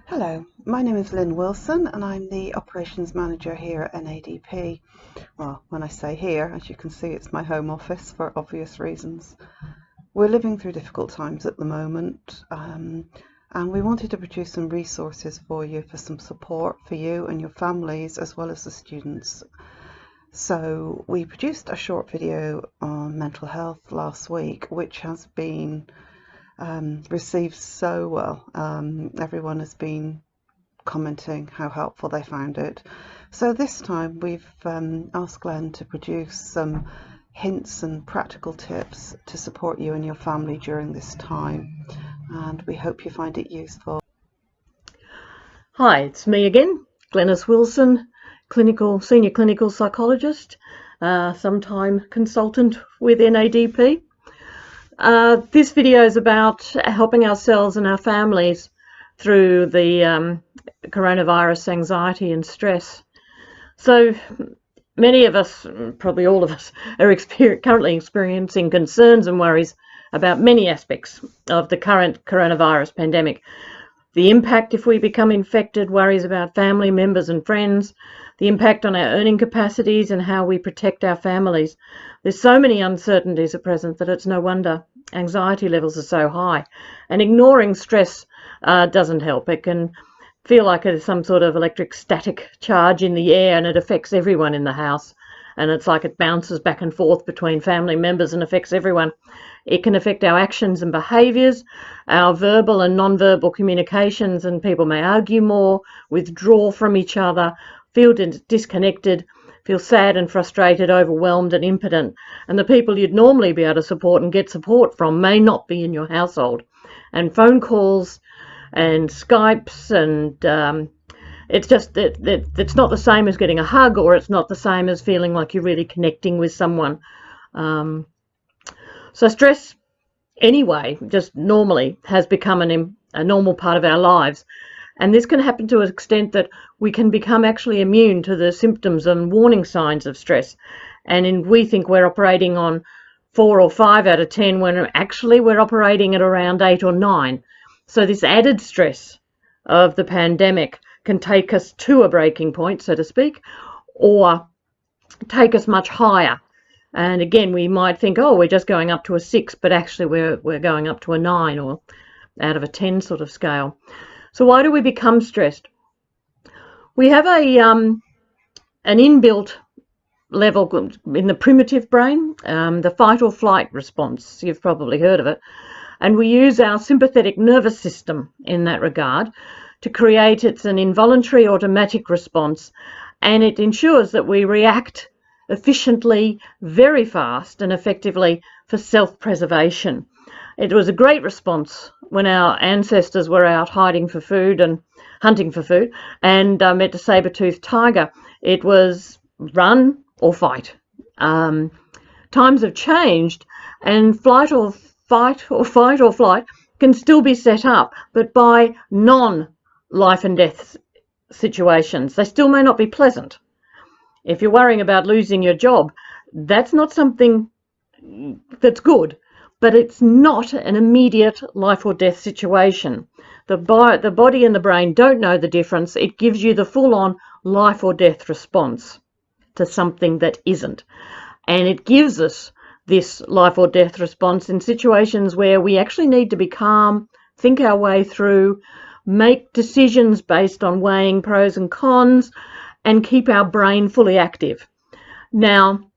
Hello, my name is Lynn Wilson and I'm the Operations Manager here at NADP. Well, when I say here, as you can see, it's my home office for obvious reasons. We're living through difficult times at the moment, and we wanted to produce some resources for you for some support for you and your families as well as the students. So we produced a short video on mental health last week, which has been received so well. Everyone has been commenting how helpful they found it. So this time we've asked Glenn to produce some hints and practical tips to support you and your family during this time, and we hope you find it useful. Hi, it's me again, Glenys Wilson, senior clinical psychologist, sometime consultant with NADP. This video is about helping ourselves and our families through the coronavirus anxiety and stress. So many of us, probably all of us, are currently experiencing concerns and worries about many aspects of the current coronavirus pandemic. The impact if we become infected, worries about family members and friends, the impact on our earning capacities and how we protect our families. There's so many uncertainties at present that it's no wonder anxiety levels are so high. And ignoring stress doesn't help. It can feel like it is some sort of electric static charge in the air, and it affects everyone in the house. And it's like it bounces back and forth between family members and affects everyone. It can affect our actions and behaviours, our verbal and non-verbal communications, and people may argue more, withdraw from each other, feel disconnected, feel sad and frustrated, overwhelmed and impotent. And the people you'd normally be able to support and get support from may not be in your household. And phone calls and Skypes and it's just that it's not the same as getting a hug, or it's not the same as feeling like you're really connecting with someone. So stress, anyway, just normally has become a normal part of our lives. And this can happen to an extent that we can become actually immune to the symptoms and warning signs of stress. And we think we're operating on 4 or 5 out of 10 when actually we're operating at around 8 or 9. So this added stress of the pandemic can take us to a breaking point, so to speak, or take us much higher. And again, we might think, oh, we're just going up to a 6, but actually we're going up to a 9 or out of a 10 sort of scale. So why do we become stressed? We have an inbuilt level in the primitive brain, the fight or flight response. You've probably heard of it. And we use our sympathetic nervous system in that regard to create an involuntary automatic response, and it ensures that we react efficiently, very fast and effectively for self-preservation. It was a great response when our ancestors were out hiding for food and hunting for food and met a saber-toothed tiger. It was run or fight. Times have changed, and fight or flight can still be set up, but by non-life and death situations. They still may not be pleasant. If you're worrying about losing your job, that's not something that's good, but it's not an immediate life or death situation. The body and the brain don't know the difference. It gives you the full-on life or death response to something that isn't. And it gives us this life or death response in situations where we actually need to be calm, think our way through, make decisions based on weighing pros and cons, and keep our brain fully active. Now,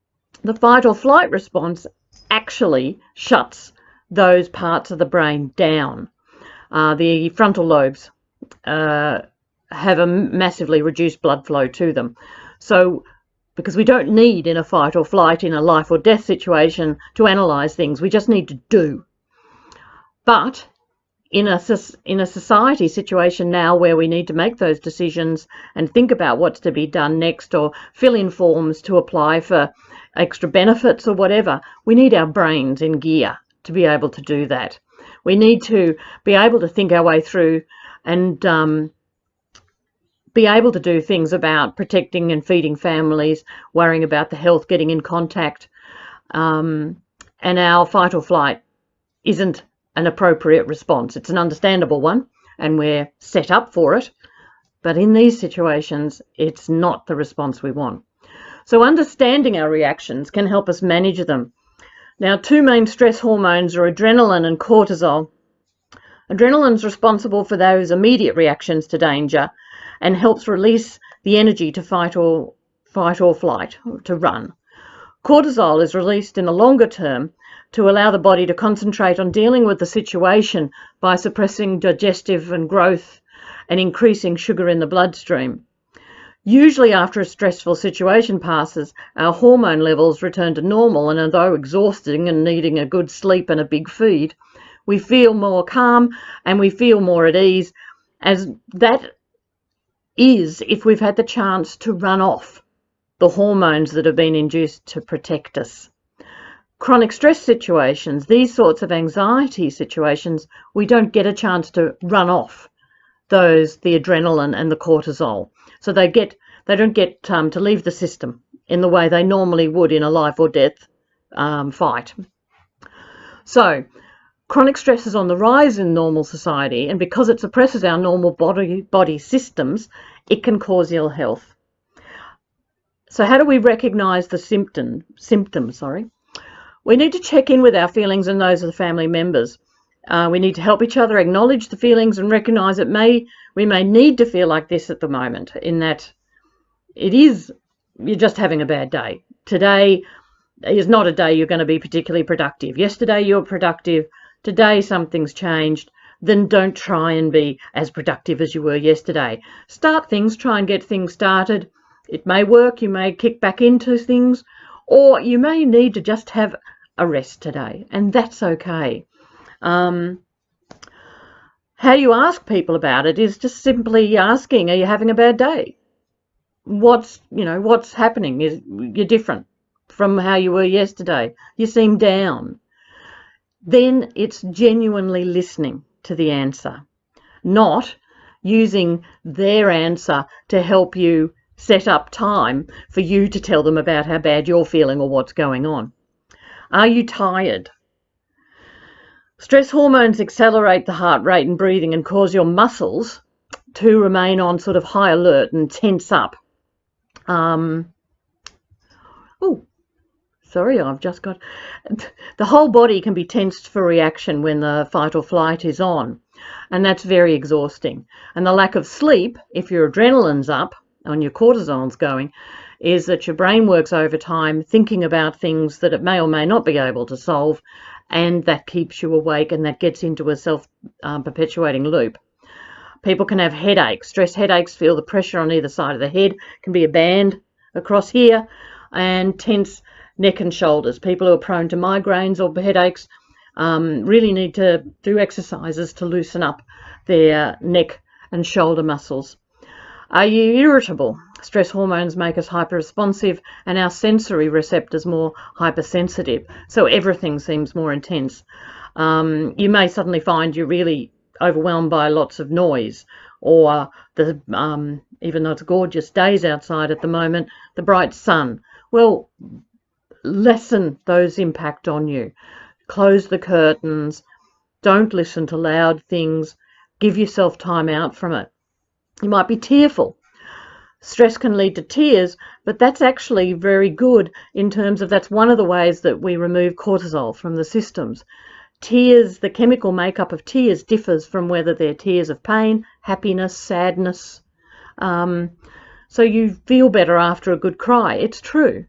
the fight or flight response actually shuts those parts of the brain down. The frontal lobes have a massively reduced blood flow to them. So, because we don't need in a fight or flight, in a life or death situation, to analyse things, we just need to do. But in a society situation now where we need to make those decisions and think about what's to be done next, or fill in forms to apply for extra benefits or whatever, we need our brains in gear to be able to do that. We need to be able to think our way through and be able to do things about protecting and feeding families, worrying about the health, getting in contact. And our fight or flight isn't an appropriate response. It's an understandable one, and we're set up for it. But in these situations, it's not the response we want. So understanding our reactions can help us manage them. Now, two main stress hormones are adrenaline and cortisol. Adrenaline is responsible for those immediate reactions to danger and helps release the energy to fight or flight, to run. Cortisol is released in the longer term to allow the body to concentrate on dealing with the situation by suppressing digestive and growth and increasing sugar in the bloodstream. Usually after a stressful situation passes, our hormone levels return to normal, and although exhausting and needing a good sleep and a big feed, we feel more calm and we feel more at ease, as that is if we've had the chance to run off the hormones that have been induced to protect us. Chronic stress situations, these sorts of anxiety situations, we don't get a chance to run off the adrenaline and the cortisol. So they don't get to leave the system in the way they normally would in a life or death fight. So chronic stress is on the rise in normal society, and because it suppresses our normal body systems, it can cause ill health. So how do we recognise the symptoms? We need to check in with our feelings and those of the family members. We need to help each other acknowledge the feelings and recognise that we may need to feel like this at the moment, in that you're just having a bad day. Today is not a day you're going to be particularly productive. Yesterday you were productive. Today something's changed. Then don't try and be as productive as you were yesterday. Start things, try and get things started. It may work, you may kick back into things, or you may need to just have a rest today, and that's okay. How you ask people about it is just simply asking, are you having a bad day? What's happening? You're different from how you were yesterday. You seem down. Then it's genuinely listening to the answer, not using their answer to help you set up time for you to tell them about how bad you're feeling or what's going on. Are you tired? Stress hormones accelerate the heart rate and breathing and cause your muscles to remain on sort of high alert and tense up. The whole body can be tensed for reaction when the fight or flight is on, and that's very exhausting. And the lack of sleep, if your adrenaline's up and your cortisol's going, is that your brain works overtime thinking about things that it may or may not be able to solve, and that keeps you awake, and that gets into a self-perpetuating loop. People can have headaches, stress headaches, feel the pressure on either side of the head, can be a band across here, and tense neck and shoulders. People who are prone to migraines or headaches really need to do exercises to loosen up their neck and shoulder muscles. Are you irritable? Stress hormones make us hyper-responsive and our sensory receptors more hypersensitive, so everything seems more intense. You may suddenly find you're really overwhelmed by lots of noise, or even though it's gorgeous days outside at the moment, the bright sun. Well, lessen those impact on you. Close the curtains. Don't listen to loud things. Give yourself time out from it. You might be tearful. Stress can lead to tears, but that's actually very good in terms of that's one of the ways that we remove cortisol from the systems. Tears, the chemical makeup of tears differs from whether they're tears of pain, happiness, sadness. So you feel better after a good cry. It's true.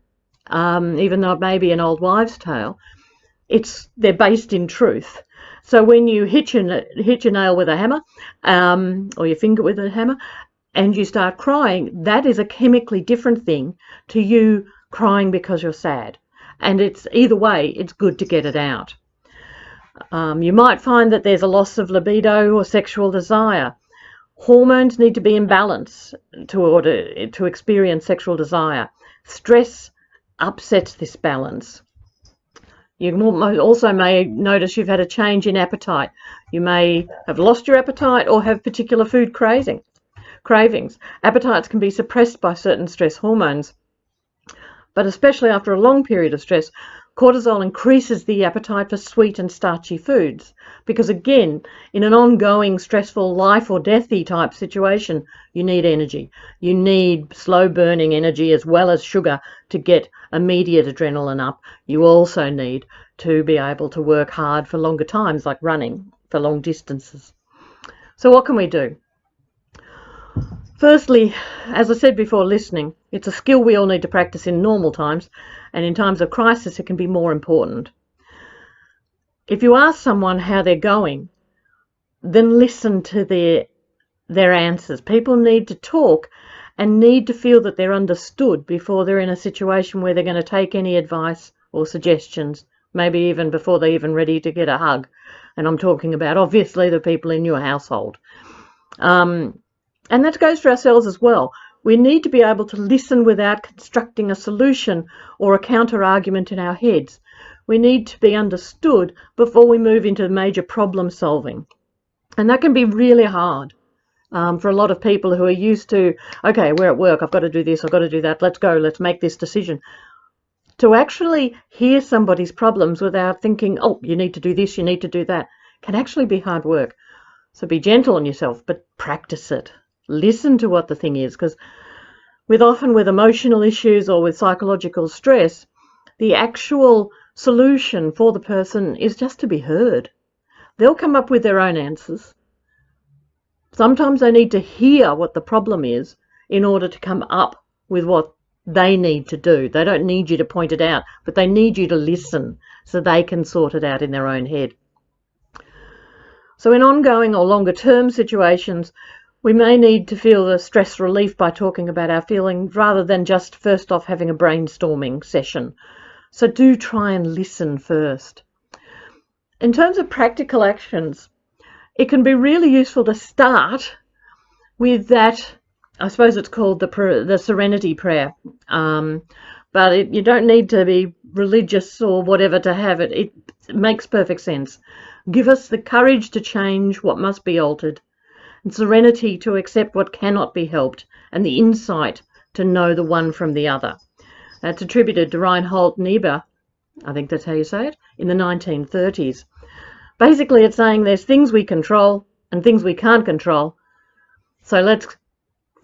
Even though it may be an old wives' tale, they're based in truth. So when you hit your nail with a hammer, or your finger with a hammer, and you start crying, that is a chemically different thing to you crying because you're sad. And it's either way, it's good to get it out. You might find that there's a loss of libido or sexual desire. Hormones need to be in balance to experience sexual desire. Stress upsets this balance. You also may notice you've had a change in appetite. You may have lost your appetite or have particular food cravings. Appetites can be suppressed by certain stress hormones, but especially after a long period of stress, Cortisol increases the appetite for sweet and starchy foods because, again, in an ongoing stressful life or deathy type situation, you need energy. You need slow burning energy as well as sugar to get immediate adrenaline up. You also need to be able to work hard for longer times, like running for long distances. So what can we do? Firstly, as I said before, listening. It's a skill we all need to practice in normal times, and in times of crisis it can be more important. If you ask someone how they're going, then listen to their answers. People need to talk and need to feel that they're understood before they're in a situation where they're going to take any advice or suggestions, maybe even before they're even ready to get a hug. And I'm talking about, obviously, the people in your household. And that goes for ourselves as well. We need to be able to listen without constructing a solution or a counter-argument in our heads. We need to be understood before we move into major problem solving. And that can be really hard for a lot of people who are used to, okay, we're at work, I've got to do this, I've got to do that, let's go, let's make this decision. To actually hear somebody's problems without thinking, oh, you need to do this, you need to do that, can actually be hard work. So be gentle on yourself, but practice it. Listen to what the thing is, because often with emotional issues or with psychological stress, the actual solution for the person is just to be heard. They'll come up with their own answers. Sometimes they need to hear what the problem is in order to come up with what they need to do. They don't need you to point it out, but they need you to listen so they can sort it out in their own head. So in ongoing or longer term situations, we may need to feel the stress relief by talking about our feelings rather than just first off having a brainstorming session. So do try and listen first. In terms of practical actions, it can be really useful to start with that, I suppose it's called the Serenity Prayer, but you don't need to be religious or whatever to have it. It makes perfect sense. Give us the courage to change what must be altered, and serenity to accept what cannot be helped, and the insight to know the one from the other. That's attributed to Reinhold Niebuhr, I think that's how you say it, in the 1930s. Basically, it's saying there's things we control and things we can't control. So let's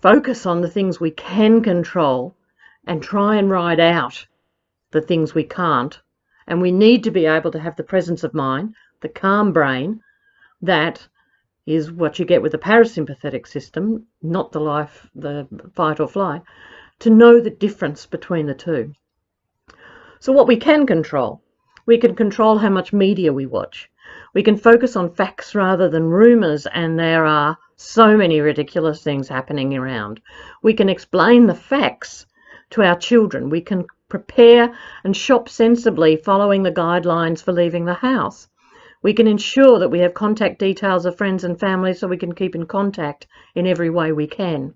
focus on the things we can control and try and ride out the things we can't. And we need to be able to have the presence of mind, the calm brain, that is what you get with the parasympathetic system, not the fight or flight, to know the difference between the two. So what we can control how much media we watch. We can focus on facts rather than rumours, and there are so many ridiculous things happening around. We can explain the facts to our children. We can prepare and shop sensibly following the guidelines for leaving the house. We can ensure that we have contact details of friends and family so we can keep in contact in every way we can.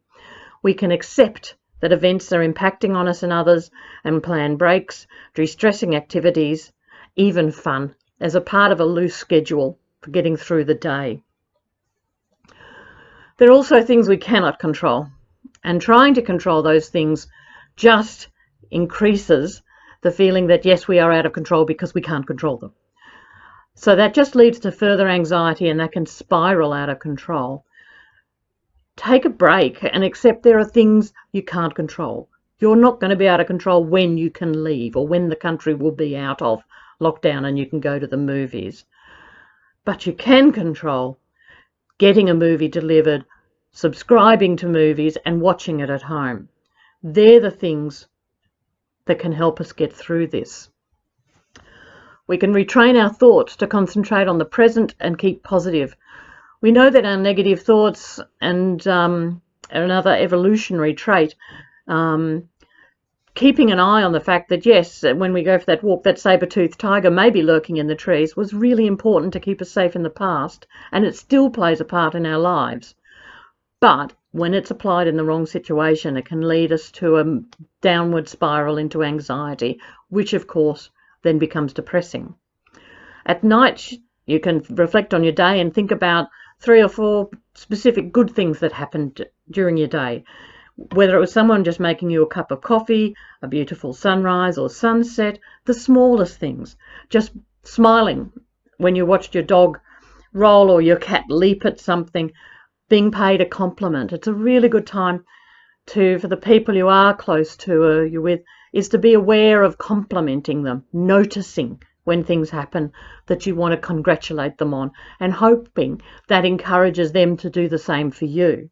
We can accept that events are impacting on us and others and plan breaks, de-stressing activities, even fun, as a part of a loose schedule for getting through the day. There are also things we cannot control, and trying to control those things just increases the feeling that, yes, we are out of control because we can't control them. So that just leads to further anxiety, and that can spiral out of control. Take a break and accept there are things you can't control. You're not going to be able to control when you can leave or when the country will be out of lockdown and you can go to the movies. But you can control getting a movie delivered, subscribing to movies and watching it at home. They're the things that can help us get through this. We can retrain our thoughts to concentrate on the present and keep positive. We know that our negative thoughts and another evolutionary trait, keeping an eye on the fact that, yes, when we go for that walk, that saber-toothed tiger may be lurking in the trees, was really important to keep us safe in the past, and it still plays a part in our lives. But when it's applied in the wrong situation, it can lead us to a downward spiral into anxiety, which, of course, then becomes depressing. At night, you can reflect on your day and think about 3 or 4 specific good things that happened during your day. Whether it was someone just making you a cup of coffee, a beautiful sunrise or sunset, the smallest things, just smiling when you watched your dog roll or your cat leap at something, being paid a compliment. It's a really good time for the people you are close to or you're with, is to be aware of complimenting them, noticing when things happen that you want to congratulate them on, and hoping that encourages them to do the same for you.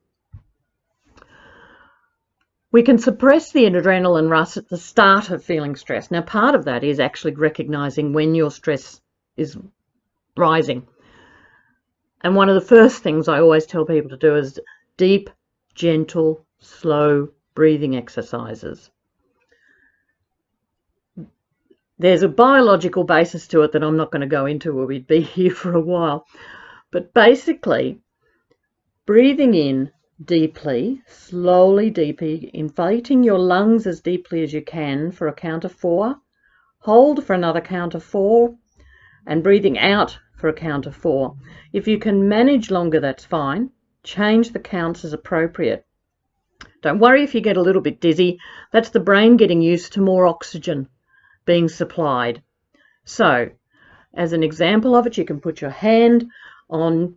We can suppress the adrenaline rush at the start of feeling stress. Now, part of that is actually recognizing when your stress is rising. And one of the first things I always tell people to do is deep, gentle, slow breathing exercises. There's a biological basis to it that I'm not going to go into, or we'd be here for a while. But basically, breathing in deeply, slowly, deeply, inflating your lungs as deeply as you can for a count of 4, hold for another count of 4, and breathing out for a count of 4. If you can manage longer, that's fine. Change the counts as appropriate. Don't worry if you get a little bit dizzy. That's the brain getting used to more oxygen being supplied. So, as an example of it, you can put your hand on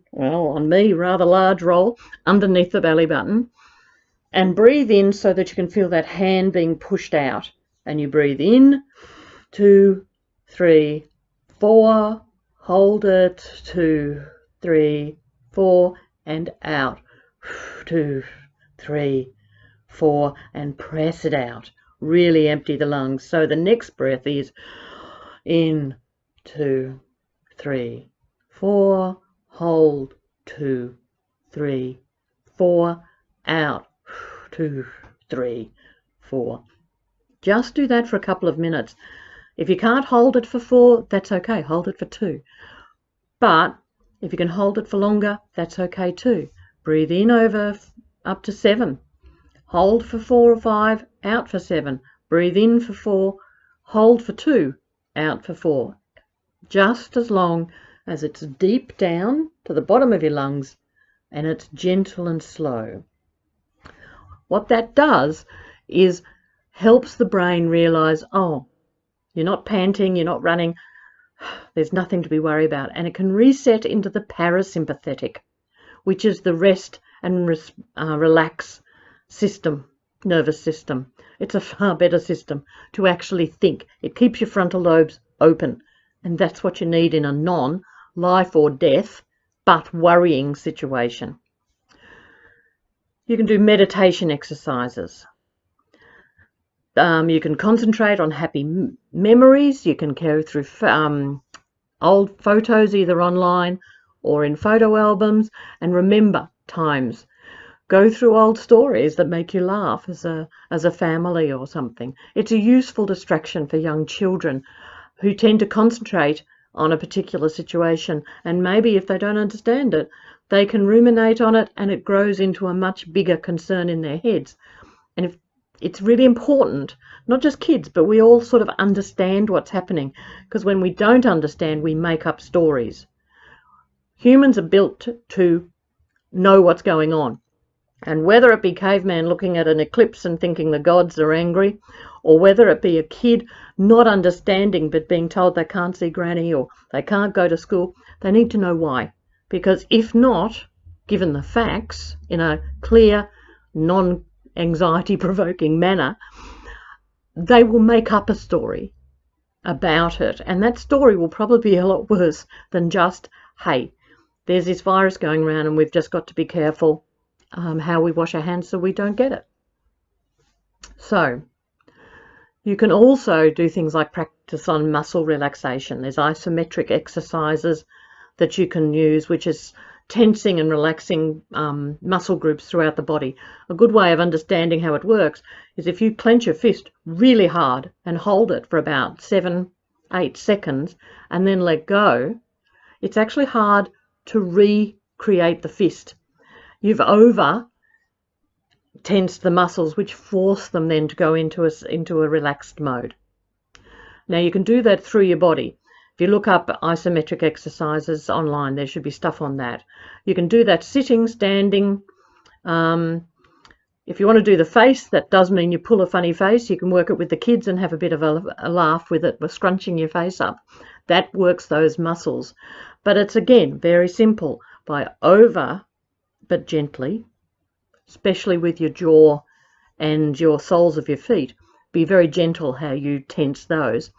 me, rather large roll, underneath the belly button, and breathe in so that you can feel that hand being pushed out. And you breathe in, 2, 3, 4, hold it, 2, 3, 4, and out, 2, 3, 4, and press it out. Really empty the lungs. So the next breath is in, 2, 3, 4, hold, 2, 3, 4, out, 2, 3, 4. Just do that for a couple of minutes. If you can't hold it for 4, that's okay. Hold it for 2. But if you can hold it for longer, that's okay too. Breathe in over up to 7. Hold for 4 or 5, out for 7. Breathe in for 4, hold for 2, out for 4. Just as long as it's deep down to the bottom of your lungs and it's gentle and slow. What that does is helps the brain realize, oh, you're not panting, you're not running, there's nothing to be worried about. And it can reset into the parasympathetic, which is the rest and relax nervous system. It's a far better system to actually think. It keeps your frontal lobes open, and that's what you need in a non-life or death but worrying situation. You can do meditation exercises. You can concentrate on happy memories. You can go through old photos, either online or in photo albums, and remember times. Go through old stories that make you laugh as a family or something. It's a useful distraction for young children who tend to concentrate on a particular situation, and maybe if they don't understand it, they can ruminate on it and it grows into a much bigger concern in their heads. And if it's really important, not just kids, but we all sort of understand what's happening, because when we don't understand, we make up stories. Humans are built to know what's going on. And whether it be caveman looking at an eclipse and thinking the gods are angry, or whether it be a kid not understanding but being told they can't see granny or they can't go to school, they need to know why. Because if not, given the facts in a clear, non-anxiety provoking manner, they will make up a story about it. And that story will probably be a lot worse than just, hey, there's this virus going around and we've just got to be careful how we wash our hands so we don't get it. So you can also do things like practice on muscle relaxation. There's isometric exercises that you can use, which is tensing and relaxing muscle groups throughout the body. A good way of understanding how it works is if you clench your fist really hard and hold it for about 7-8 seconds and then let go, it's actually hard to recreate the fist. You've over tensed the muscles, which force them then to go into a relaxed mode. Now you can do that through your body. If you look up isometric exercises online, there should be stuff on that. You can do that sitting, standing, If you want to do the face, that does mean you pull a funny face. You can work it with the kids and have a bit of a laugh with it, with scrunching your face up. That works those muscles. But it's, again, very simple. By over, but gently, especially with your jaw and your soles of your feet, be very gentle how you tense those.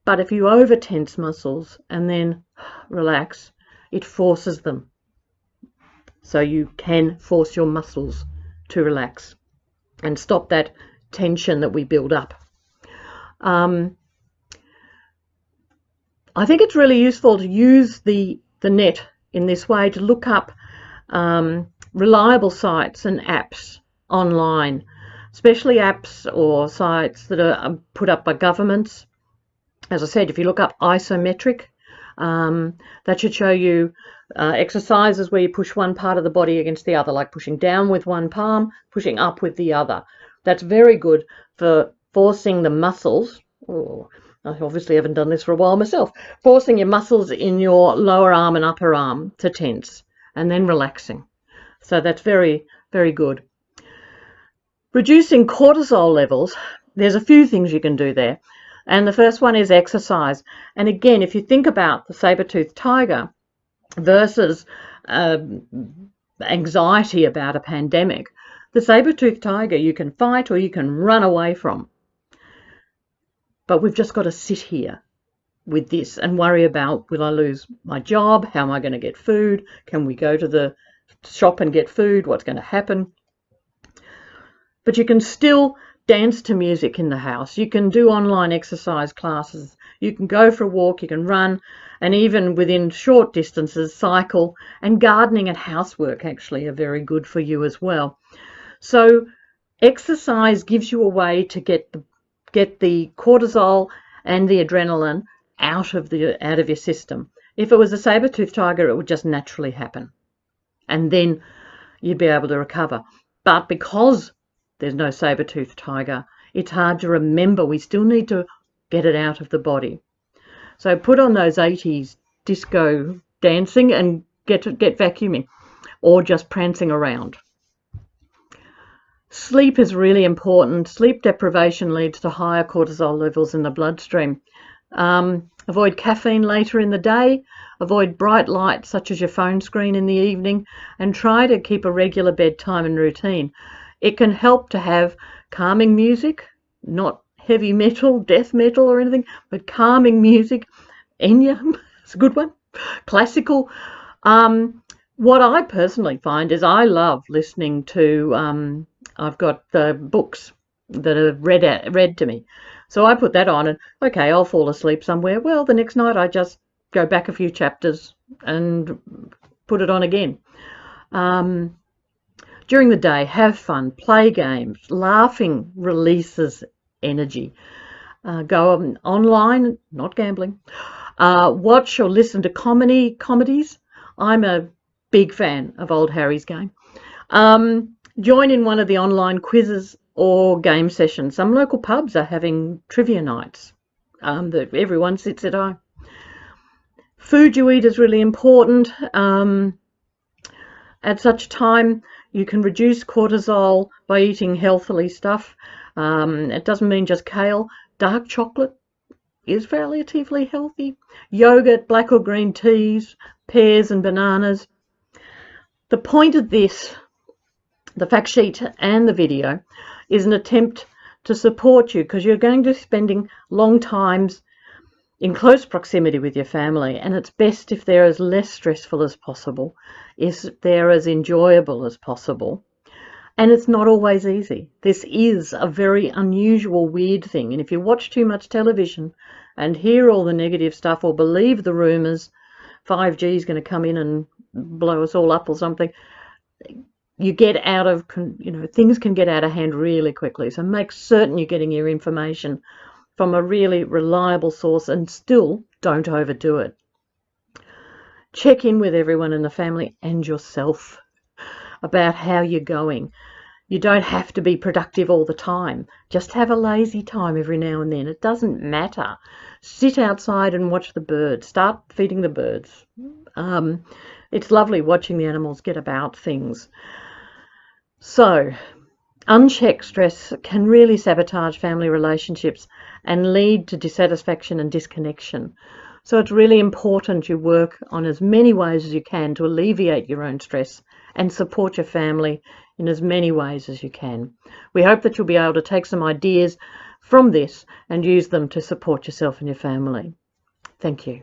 But if you over tense muscles and then relax, it forces them. So you can force your muscles to relax and stop that tension that we build up. I think it's really useful to use the net in this way to look up reliable sites and apps online, especially apps or sites that are put up by governments. As I said, if you look up isometric, that should show you exercises where you push one part of the body against the other, like pushing down with one palm, pushing up with the other. That's very good for forcing the muscles. Oh, I obviously haven't done this for a while myself. Forcing your muscles in your lower arm and upper arm to tense and then relaxing. So that's very, very good. Reducing cortisol levels, there's a few things you can do there. And the first one is exercise. And again, if you think about the saber-toothed tiger versus anxiety about a pandemic, the saber-toothed tiger you can fight or you can run away from. But we've just got to sit here with this and worry about, will I lose my job? How am I going to get food? Can we go to the shop and get food? What's going to happen? But you can still dance to music in the house. You can do online exercise classes. You can go for a walk, you can run, and even within short distances, cycle. And gardening and housework actually are very good for you as well. So exercise gives you a way to get the cortisol and the adrenaline out of your system. If it was a saber-toothed tiger, it would just naturally happen. And then you'd be able to recover. But because there's no saber-toothed tiger, it's hard to remember. We still need to get it out of the body. So put on those 80s disco dancing and get vacuuming or just prancing around. Sleep is really important. Sleep deprivation leads to higher cortisol levels in the bloodstream. Avoid caffeine later in the day. Avoid bright lights such as your phone screen in the evening, and try to keep a regular bedtime and routine. It can help to have calming music, not heavy metal, death metal or anything, but calming music. Enya, it's a good one. Classical. What I personally find is I love listening to, I've got the books that are read to me. So I put that on and, okay, I'll fall asleep somewhere. Well, the next night I just go back a few chapters and put it on again. During the day, have fun, play games. Laughing releases energy. Go online, not gambling. Watch or listen to comedies. I'm a big fan of Old Harry's Game. Join in one of the online quizzes or game sessions. Some local pubs are having trivia nights that everyone sits at home. Food you eat is really important. At such time, you can reduce cortisol by eating healthily stuff. It doesn't mean just kale. Dark chocolate is relatively healthy. Yogurt, black or green teas, pears and bananas. The point of this, the fact sheet and the video, is an attempt to support you because you're going to be spending long times in close proximity with your family, and it's best if they're as less stressful as possible, if they're as enjoyable as possible. And it's not always easy. This is a very unusual, weird thing. And if you watch too much television and hear all the negative stuff or believe the rumours, 5G is going to come in and blow us all up or something, you get out of, things can get out of hand really quickly. So make certain you're getting your information from a really reliable source and still don't overdo it. Check in with everyone in the family and yourself about how you're going. You don't have to be productive all the time. Just have a lazy time every now and then. It doesn't matter. Sit outside and watch the birds. Start feeding the birds. It's lovely watching the animals get about things. So Unchecked stress can really sabotage family relationships and lead to dissatisfaction and disconnection. So it's really important you work on as many ways as you can to alleviate your own stress and support your family in as many ways as you can. We hope that you'll be able to take some ideas from this and use them to support yourself and your family. Thank you.